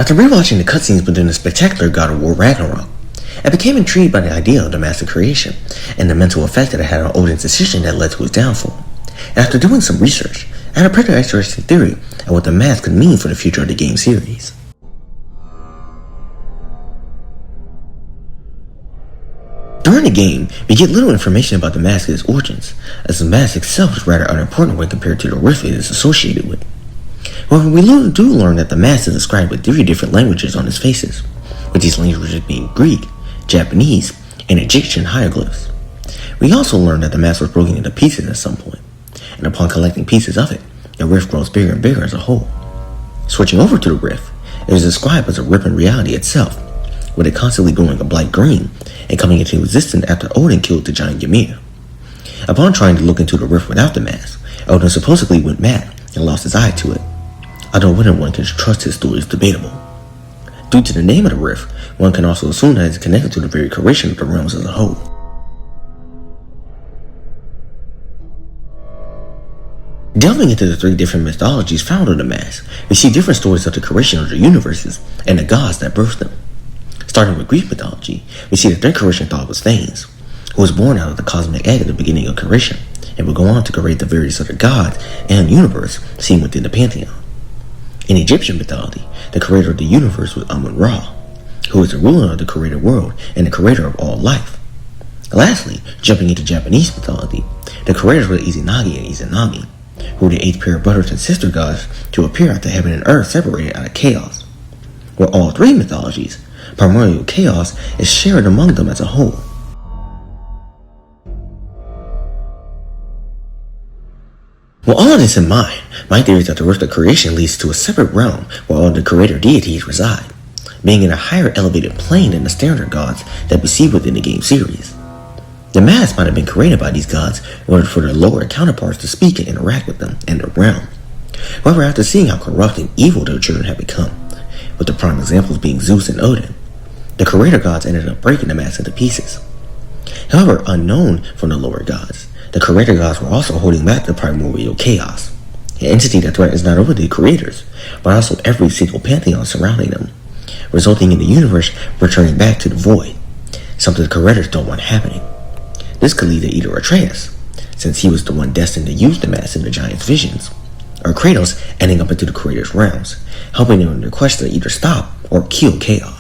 After rewatching the cutscenes within the spectacular God of War Ragnarok, I became intrigued by the idea of the master creation and the mental effect that it had on Odin's decision that led to his downfall. And after doing some research, I had a pretty interesting theory on what the mask could mean for the future of the game series. During the game, we get little information about the mask and its origins, as the mask itself is rather unimportant when compared to the rift it is associated with. However, we do learn that the mask is described with 3 different languages on its faces, with these languages being Greek, Japanese, and Egyptian hieroglyphs. We also learn that the mask was broken into pieces at some point, and upon collecting pieces of it, the rift grows bigger and bigger as a whole. Switching over to the rift, it is described as a rip in reality itself, with it constantly going a bright green and coming into existence after Odin killed the giant Ymir. Upon trying to look into the rift without the mask, Odin supposedly went mad and lost his eye to it. Although whether one can trust his story is debatable. Due to the name of the rift, one can also assume that it is connected to the very creation of the realms as a whole. Delving into the 3 different mythologies found on the mask, we see different stories of the creation of the universes and the gods that birthed them. Starting with Greek mythology, we see the 3rd creation thought was Thanes, who was born out of the cosmic egg at the beginning of creation, and would go on to create the various other gods and universe seen within the pantheon. In Egyptian mythology, the creator of the universe was Amun-Ra, who is the ruler of the created world and the creator of all life. Lastly, jumping into Japanese mythology, the creators were Izanagi and Izanami, who were the 8th pair of brothers and sister gods to appear after heaven and earth separated out of chaos. With all 3 mythologies, primordial chaos is shared among them as a whole. With all of this in mind, my theory is that the rift of creation leads to a separate realm where all the creator deities reside, being in a higher elevated plane than the standard gods that we see within the game series. The mask might have been created by these gods in order for their lower counterparts to speak and interact with them in their realm. However, after seeing how corrupt and evil their children had become, with the prime examples being Zeus and Odin, the creator gods ended up breaking the mask into pieces. However, unknown from the lower gods, the creator gods were also holding back the primordial chaos, an entity that threatens not only the creators, but also every single pantheon surrounding them, resulting in the universe returning back to the void, something the creators don't want happening. This could lead to either Atreus, since he was the one destined to use the mask in the giant's visions, or Kratos ending up into the creator's realms, helping them in their quest to either stop or kill chaos.